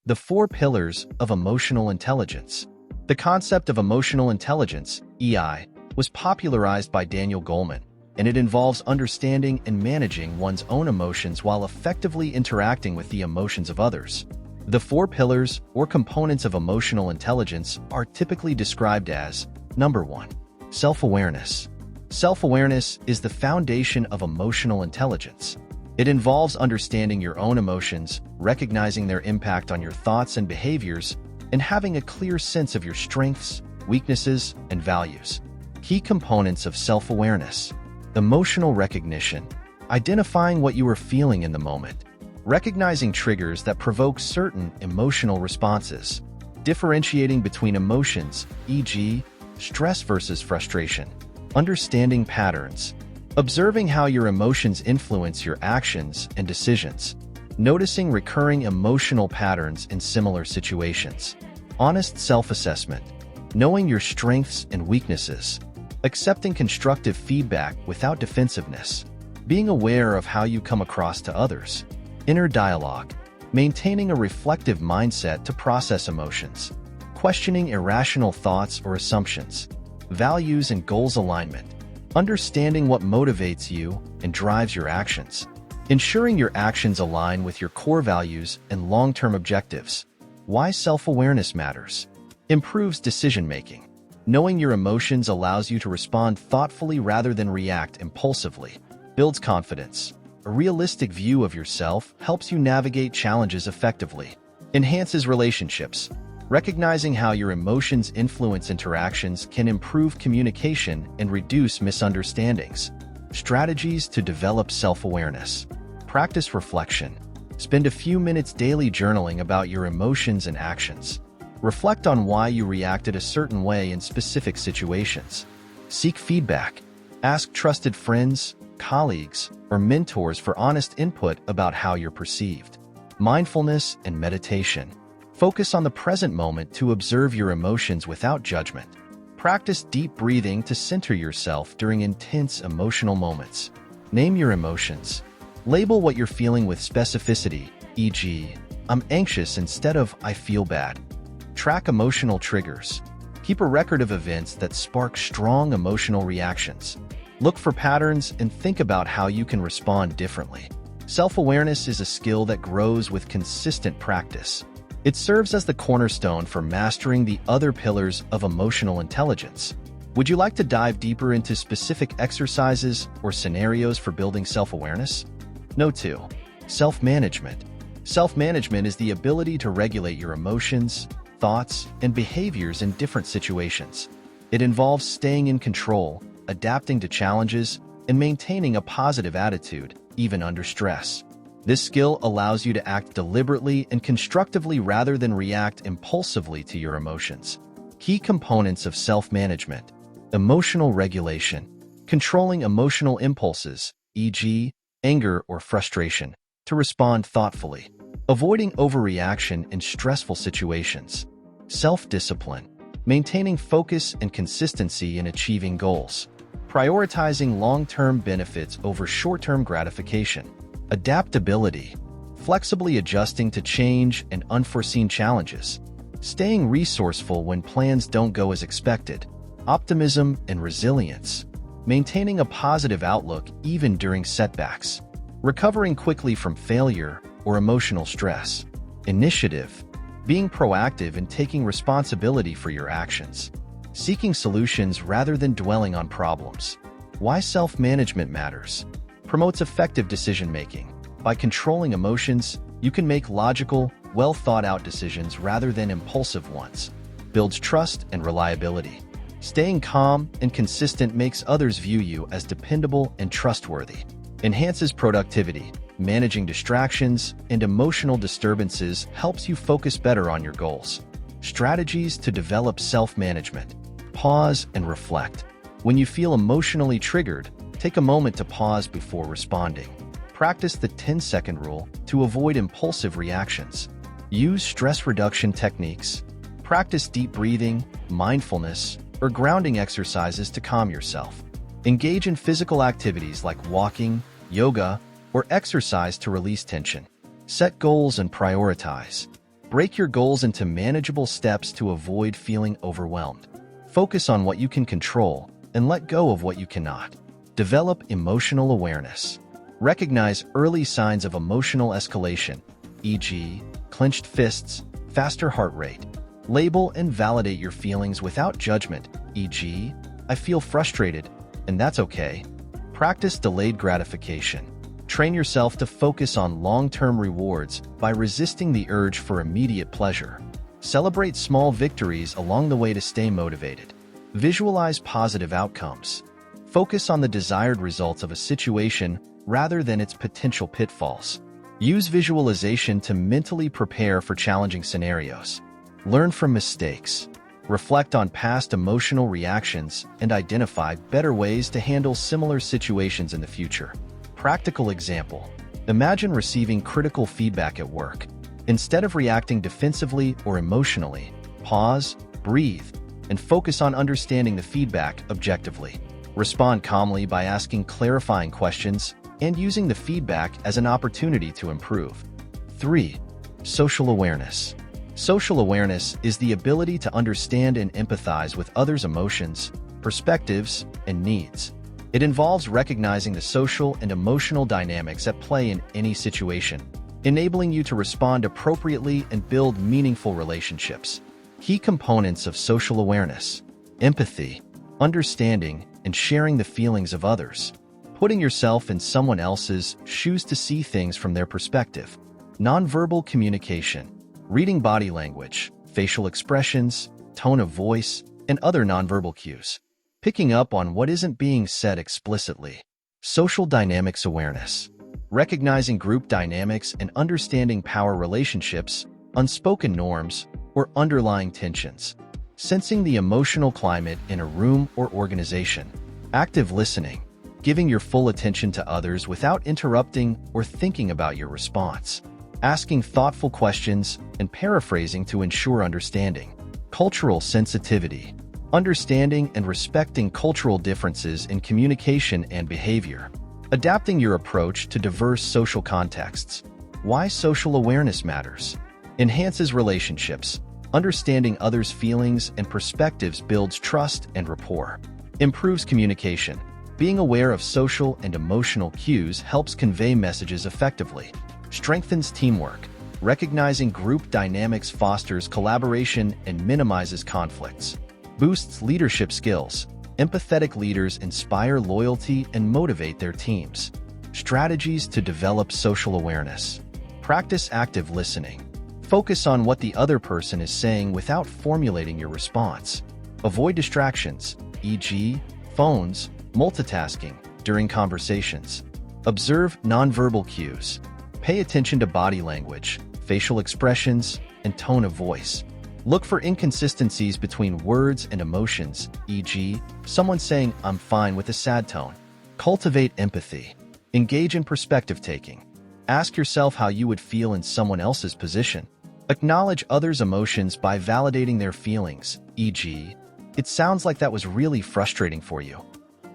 The four pillars of emotional intelligence. The concept of emotional intelligence, EI, was popularized by Daniel Goleman, and it involves understanding and managing one's own emotions while effectively interacting with the emotions of others. The four pillars or components of emotional intelligence are typically described as: Number 1. Self-awareness. Self-awareness is the foundation of emotional intelligence. It involves understanding your own emotions, recognizing their impact on your thoughts and behaviors, and having a clear sense of your strengths, weaknesses, and values. Key components of self-awareness. Emotional recognition. Identifying what you are feeling in the moment. Recognizing triggers that provoke certain emotional responses. Differentiating between emotions, e.g., stress versus frustration. Understanding patterns. Observing how your emotions influence your actions and decisions. Noticing recurring emotional patterns in similar situations. Honest self-assessment. Knowing your strengths and weaknesses. Accepting constructive feedback without defensiveness. Being aware of how you come across to others. Inner dialogue. Maintaining a reflective mindset to process emotions. Questioning irrational thoughts or assumptions. Values and goals alignment. Understanding what motivates you and drives your actions. Ensuring your actions align with your core values and long-term objectives. Why self-awareness matters. Improves decision-making. Knowing your emotions allows you to respond thoughtfully rather than react impulsively. Builds confidence. A realistic view of yourself helps you navigate challenges effectively. Enhances relationships. Recognizing how your emotions influence interactions can improve communication and reduce misunderstandings. Strategies to develop self-awareness. Practice reflection. Spend a few minutes daily journaling about your emotions and actions. Reflect on why you reacted a certain way in specific situations. Seek feedback. Ask trusted friends, colleagues, or mentors for honest input about how you're perceived. Mindfulness and meditation. Focus on the present moment to observe your emotions without judgment. Practice deep breathing to center yourself during intense emotional moments. Name your emotions. Label what you're feeling with specificity, e.g., I'm anxious instead of I feel bad. Track emotional triggers. Keep a record of events that spark strong emotional reactions. Look for patterns and think about how you can respond differently. Self-awareness is a skill that grows with consistent practice. It serves as the cornerstone for mastering the other pillars of emotional intelligence. Would you like to dive deeper into specific exercises or scenarios for building self-awareness? Note 2. Self-management. Self-management is the ability to regulate your emotions, thoughts, and behaviors in different situations. It involves staying in control, adapting to challenges, and maintaining a positive attitude, even under stress. This skill allows you to act deliberately and constructively rather than react impulsively to your emotions. Key components of self-management. Emotional regulation. Controlling emotional impulses, e.g., anger or frustration, to respond thoughtfully. Avoiding overreaction in stressful situations. Self-discipline. Maintaining focus and consistency in achieving goals. Prioritizing long-term benefits over short-term gratification. Adaptability. Flexibly adjusting to change and unforeseen challenges. Staying resourceful when plans don't go as expected. Optimism and resilience. Maintaining a positive outlook even during setbacks. Recovering quickly from failure or emotional stress. Initiative. Being proactive and taking responsibility for your actions. Seeking solutions rather than dwelling on problems. Why self-management matters. Promotes effective decision-making. By controlling emotions, you can make logical, well-thought-out decisions rather than impulsive ones. Builds trust and reliability. Staying calm and consistent makes others view you as dependable and trustworthy. Enhances productivity. Managing distractions and emotional disturbances helps you focus better on your goals. Strategies to develop self-management. Pause and reflect. When you feel emotionally triggered, take a moment to pause before responding. Practice the 10-second rule to avoid impulsive reactions. Use stress reduction techniques. Practice deep breathing, mindfulness, or grounding exercises to calm yourself. Engage in physical activities like walking, yoga, or exercise to release tension. Set goals and prioritize. Break your goals into manageable steps to avoid feeling overwhelmed. Focus on what you can control and let go of what you cannot. Develop emotional awareness. Recognize early signs of emotional escalation, e.g., clenched fists, faster heart rate. Label and validate your feelings without judgment, e.g., I feel frustrated, and that's okay. Practice delayed gratification. Train yourself to focus on long-term rewards by resisting the urge for immediate pleasure. Celebrate small victories along the way to stay motivated. Visualize positive outcomes. Focus on the desired results of a situation rather than its potential pitfalls. Use visualization to mentally prepare for challenging scenarios. Learn from mistakes. Reflect on past emotional reactions and identify better ways to handle similar situations in the future. Practical example. Imagine receiving critical feedback at work. Instead of reacting defensively or emotionally, pause, breathe, and focus on understanding the feedback objectively. Respond calmly by asking clarifying questions and using the feedback as an opportunity to improve. 3. Social awareness. Social awareness is the ability to understand and empathize with others' emotions, perspectives, and needs. It involves recognizing the social and emotional dynamics at play in any situation, enabling you to respond appropriately and build meaningful relationships. Key components of social awareness: empathy, understanding, and sharing the feelings of others. Putting yourself in someone else's shoes to see things from their perspective. Nonverbal communication, reading body language, facial expressions, tone of voice, and other nonverbal cues. Picking up on what isn't being said explicitly. Social dynamics awareness, recognizing group dynamics and understanding power relationships, unspoken norms, or underlying tensions. Sensing the emotional climate in a room or organization. Active listening, giving your full attention to others without interrupting or thinking about your response. Asking thoughtful questions and paraphrasing to ensure understanding. Cultural sensitivity, understanding and respecting cultural differences in communication and behavior. Adapting your approach to diverse social contexts. Why social awareness matters. Enhances relationships. Understanding others' feelings and perspectives builds trust and rapport. Improves communication. Being aware of social and emotional cues helps convey messages effectively. Strengthens teamwork. Recognizing group dynamics fosters collaboration and minimizes conflicts. Boosts leadership skills. Empathetic leaders inspire loyalty and motivate their teams. Strategies to develop social awareness. Practice active listening. Focus on what the other person is saying without formulating your response. Avoid distractions, e.g., phones, multitasking, during conversations. Observe nonverbal cues. Pay attention to body language, facial expressions, and tone of voice. Look for inconsistencies between words and emotions, e.g., someone saying, "I'm fine," with a sad tone. Cultivate empathy. Engage in perspective taking. Ask yourself how you would feel in someone else's position. Acknowledge others' emotions by validating their feelings, e.g., "It sounds like that was really frustrating for you."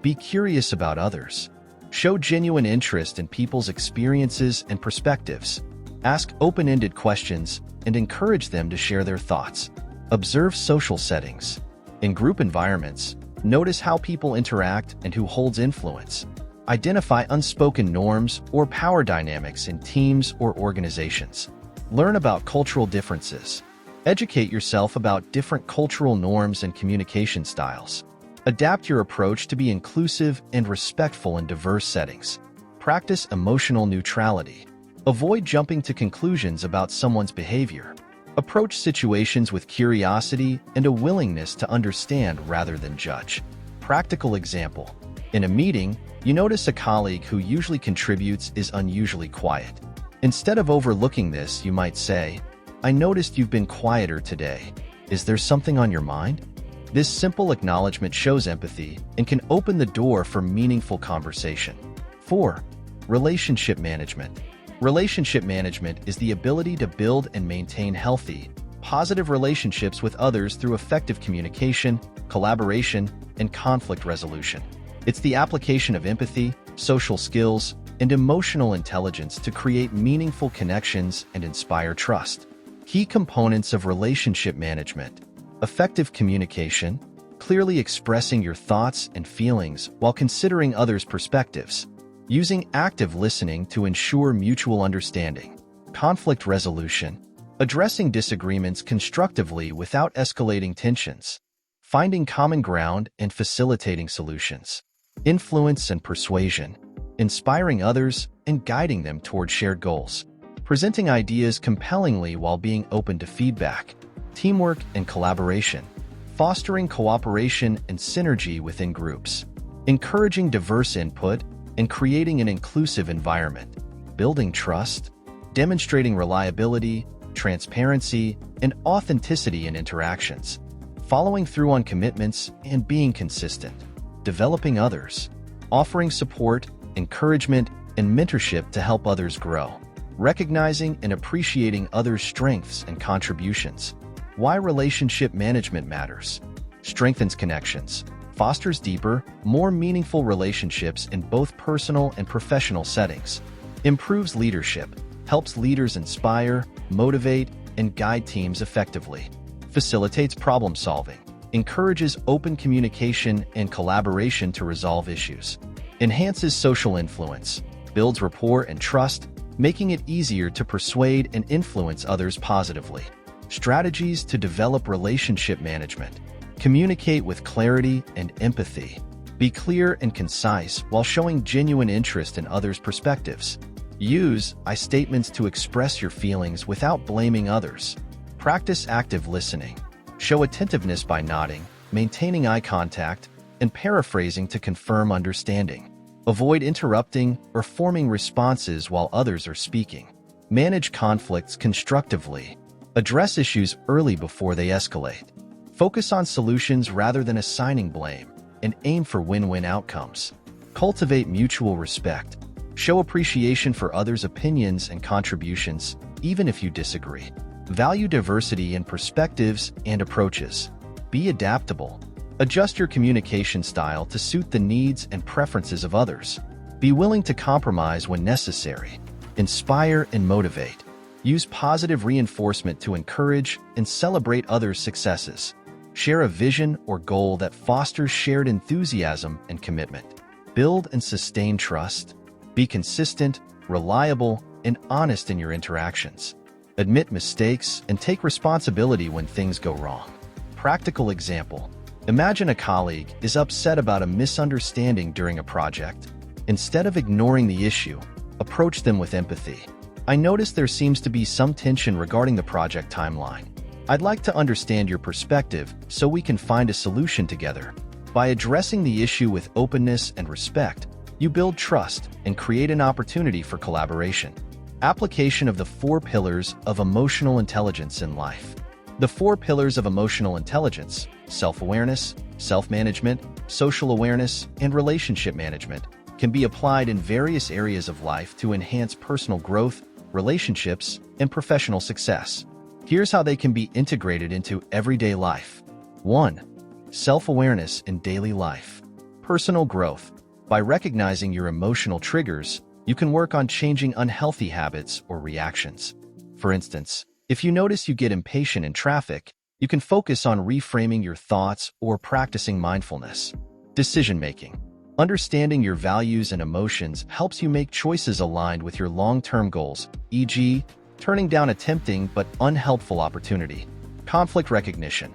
Be curious about others. Show genuine interest in people's experiences and perspectives. Ask open-ended questions and encourage them to share their thoughts. Observe social settings. In group environments, notice how people interact and who holds influence. Identify unspoken norms or power dynamics in teams or organizations. Learn about cultural differences. Educate yourself about different cultural norms and communication styles. Adapt your approach to be inclusive and respectful in diverse settings. Practice emotional neutrality. Avoid jumping to conclusions about someone's behavior. Approach situations with curiosity and a willingness to understand rather than judge. Practical example. In a meeting, you notice a colleague who usually contributes is unusually quiet. Instead of overlooking this, you might say, "I noticed you've been quieter today. Is there something on your mind?" This simple acknowledgement shows empathy and can open the door for meaningful conversation. 4. Relationship management. Relationship management is the ability to build and maintain healthy, positive relationships with others through effective communication, collaboration, and conflict resolution. It's the application of empathy, social skills, and emotional intelligence to create meaningful connections and inspire trust. Key components of relationship management: effective communication, clearly expressing your thoughts and feelings while considering others' perspectives, using active listening to ensure mutual understanding, conflict resolution, addressing disagreements constructively without escalating tensions, finding common ground and facilitating solutions, influence and persuasion, inspiring others and guiding them toward shared goals, presenting ideas compellingly while being open to feedback, teamwork and collaboration, fostering cooperation and synergy within groups, encouraging diverse input and creating an inclusive environment, building trust, demonstrating reliability, transparency, and authenticity in interactions, following through on commitments and being consistent, developing others, offering support, encouragement, and mentorship to help others grow, recognizing and appreciating others' strengths and contributions. Why relationship management matters: strengthens connections, fosters deeper, more meaningful relationships in both personal and professional settings, improves leadership, helps leaders inspire, motivate, and guide teams effectively, facilitates problem solving, encourages open communication and collaboration to resolve issues, enhances social influence, builds rapport and trust, making it easier to persuade and influence others positively. Strategies to develop relationship management: communicate with clarity and empathy. Be clear and concise while showing genuine interest in others' perspectives. Use I statements to express your feelings without blaming others. Practice active listening. Show attentiveness by nodding, maintaining eye contact, and paraphrasing to confirm understanding. Avoid interrupting or forming responses while others are speaking. Manage conflicts constructively. Address issues early before they escalate. Focus on solutions rather than assigning blame, and aim for win-win outcomes. Cultivate mutual respect. Show appreciation for others' opinions and contributions, even if you disagree. Value diversity in perspectives and approaches. Be adaptable. Adjust your communication style to suit the needs and preferences of others. Be willing to compromise when necessary. Inspire and motivate. Use positive reinforcement to encourage and celebrate others' successes. Share a vision or goal that fosters shared enthusiasm and commitment. Build and sustain trust. Be consistent, reliable, and honest in your interactions. Admit mistakes and take responsibility when things go wrong. Practical example: imagine a colleague is upset about a misunderstanding during a project. Instead of ignoring the issue, approach them with empathy. I notice there seems to be some tension regarding the project timeline. I'd like to understand your perspective so we can find a solution together. By addressing the issue with openness and respect, you build trust and create an opportunity for collaboration. Application of the 4 pillars of emotional intelligence in life. The 4 pillars of emotional intelligence: self-awareness, self-management, social awareness, and relationship management, can be applied in various areas of life to enhance personal growth, relationships, and professional success. Here's how they can be integrated into everyday life. 1. Self-awareness in daily life. Personal growth. By recognizing your emotional triggers, you can work on changing unhealthy habits or reactions. For instance, if you notice you get impatient in traffic, you can focus on reframing your thoughts or practicing mindfulness. Decision-making. Understanding your values and emotions helps you make choices aligned with your long-term goals, e.g., turning down a tempting but unhelpful opportunity. Conflict recognition.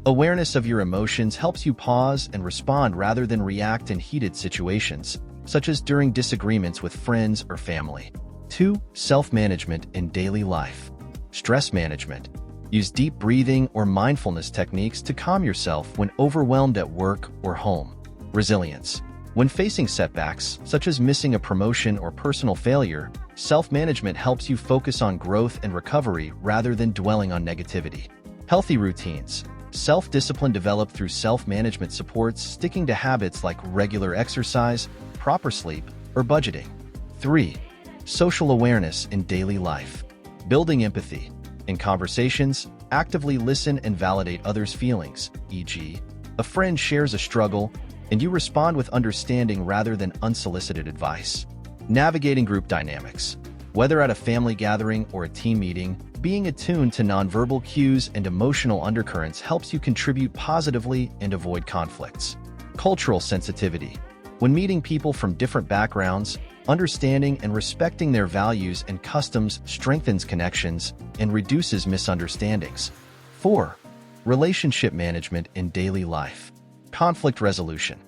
Awareness of your emotions helps you pause and respond rather than react in heated situations, such as during disagreements with friends or family. 2. Self-management in daily life. Stress management. Use deep breathing or mindfulness techniques to calm yourself when overwhelmed at work or home. Resilience. When facing setbacks, such as missing a promotion or personal failure, self-management helps you focus on growth and recovery rather than dwelling on negativity. Healthy routines. Self-discipline developed through self-management supports sticking to habits like regular exercise, proper sleep, or budgeting. 3. Social awareness in daily life. Building empathy. In conversations, actively listen and validate others' feelings, e.g., a friend shares a struggle, and you respond with understanding rather than unsolicited advice. Navigating group dynamics. Whether at a family gathering or a team meeting, Being attuned to nonverbal cues and emotional undercurrents helps you contribute positively and avoid conflicts. Cultural sensitivity. When meeting people from different backgrounds, understanding and respecting their values and customs strengthens connections and reduces misunderstandings. 4. Relationship management in daily life. Conflict resolution.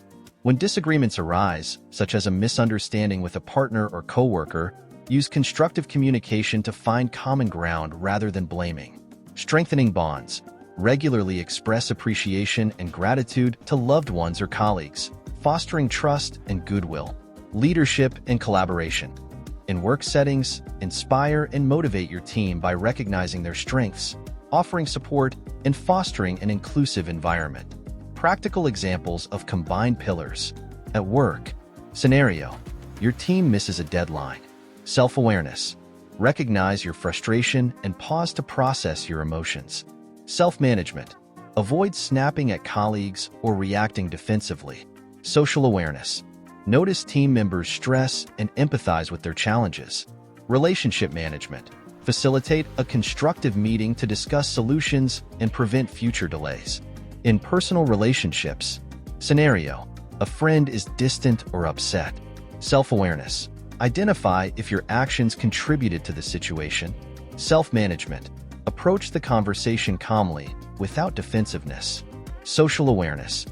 When disagreements arise, such as a misunderstanding with a partner or coworker, use constructive communication to find common ground rather than blaming. Strengthening bonds. Regularly express appreciation and gratitude to loved ones or colleagues, fostering trust and goodwill. Leadership and collaboration. In work settings, inspire and motivate your team by recognizing their strengths, offering support, and fostering an inclusive environment. Practical examples of combined pillars. At work. Scenario. Your team misses a deadline. Self-awareness. Recognize your frustration and pause to process your emotions. Self-management. Avoid snapping at colleagues or reacting defensively. Social awareness. Notice team members' stress and empathize with their challenges. Relationship management. Facilitate a constructive meeting to discuss solutions and prevent future delays. In personal relationships. Scenario. A friend is distant or upset. Self-awareness. Identify if your actions contributed to the situation. Self-management. Approach the conversation calmly, without defensiveness. Social awareness.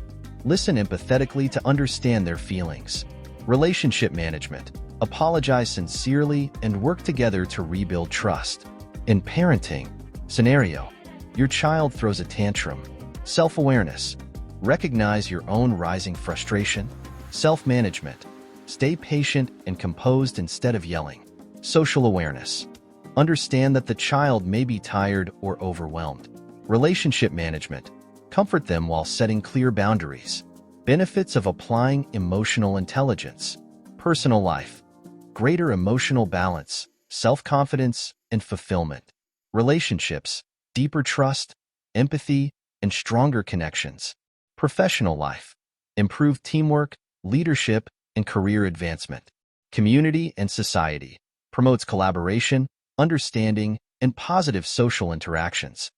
Listen empathetically to understand their feelings. Relationship management. Apologize sincerely and work together to rebuild trust. In parenting. Scenario. Your child throws a tantrum. Self-awareness. Recognize your own rising frustration. Self-management. Stay patient and composed instead of yelling. Social awareness. Understand that the child may be tired or overwhelmed. Relationship management. Comfort them while setting clear boundaries. Benefits of applying emotional intelligence. Personal life. Greater emotional balance, self-confidence, and fulfillment. Relationships. Deeper trust, empathy, and stronger connections. Professional life. Improved teamwork, leadership, and career advancement. Community and society. Promotes collaboration, understanding, and positive social interactions.